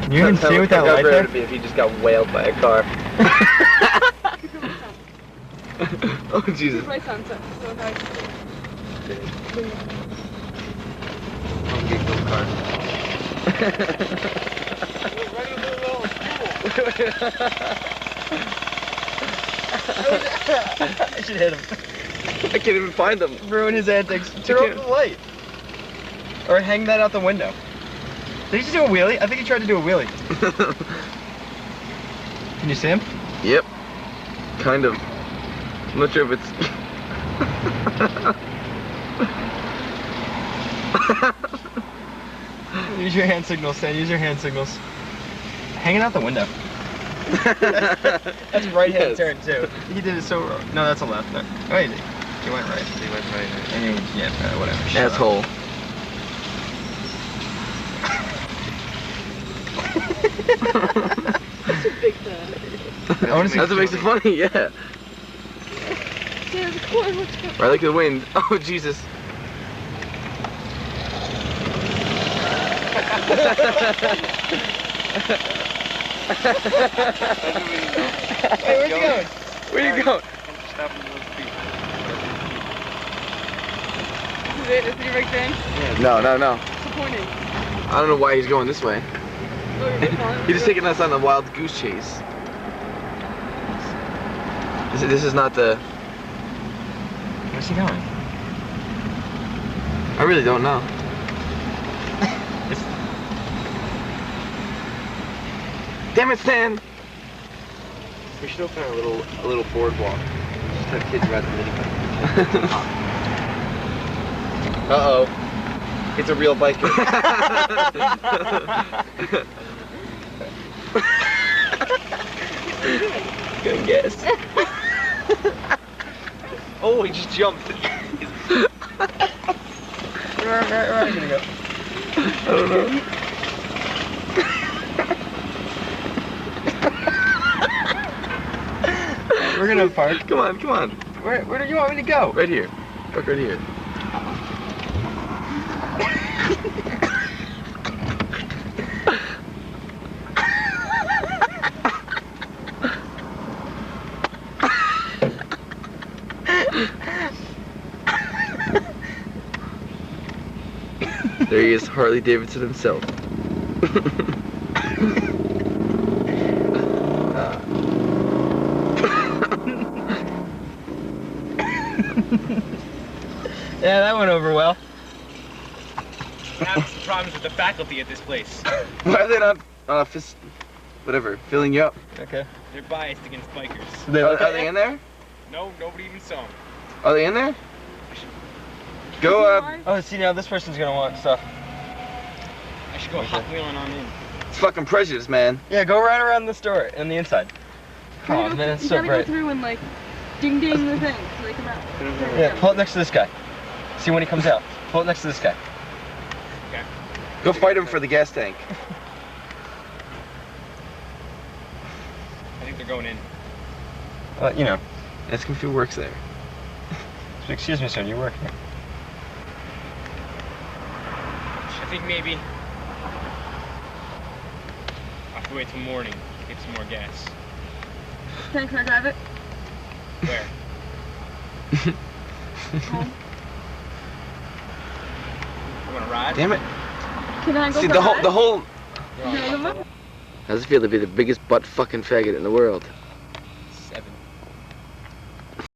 Can you even see with that light there? How be if he just got whaled by a car. Oh Jesus. Right sunset. So nice. I'm gonna get car. I should hit him. I can't even find them. Ruin his antics. Turn off the light. Or hang that out the window. Did he just do a wheelie? I think he tried to do a wheelie. Can you see him? Yep. Kind of. I'm not sure if it's... Use your hand signals, Stan. Use your hand signals. Hanging out the window. That's right hand turn too. He did it so wrong. No, that's a left. No. Oh, he did. He went right. He went right. And he, yeah, whatever. Asshole. That's a big fan. I want to see. That's what makes it funny, yeah. Yeah, the corn looks good. Right like the wind. Oh, Jesus. Hey, where's he going? Where you going? Is he right then? No. Disappointing. I don't know why he's going this way. Oh, you're following He's just taking us on a wild goose chase. This is not the... Where's he going? I really don't know. Damn it, Stan! We should open a little boardwalk. Just have kids ride the minibike. Uh-oh. It's a real biker. Good guess. Oh, he just jumped. Where are you gonna go? I don't know. We're gonna park. Come on. Where do you want me to go? Right here. Park right here. There he is, Harley Davidson himself. Yeah, that went over well. That's the problems with the faculty at this place. Why are they not, filling you up? Okay. They're biased against bikers. Are they in there? No, nobody even saw them. Are they in there? Go, Oh, see, now this person's gonna want stuff. I should go hot wheeling on in. it's fucking prejudice, man. Yeah, go right around the store on the inside. Oh man, it's so You gotta bright. go through and like ding ding the thing so they come out. Yeah, pull it next to this guy. See when he comes out. Pull it next to this guy. Okay. Go fight him for the gas tank. I think they're going in. You know. Ask him if he works there. Excuse me, sir, you work here. I think maybe I have to wait till morning to get some more gas. Can I drive it? Where? Home. You wanna ride? Damn it. Can I go See, for the a ride? whole... Can I go for a ride? How does it feel to be the biggest butt fucking faggot in the world?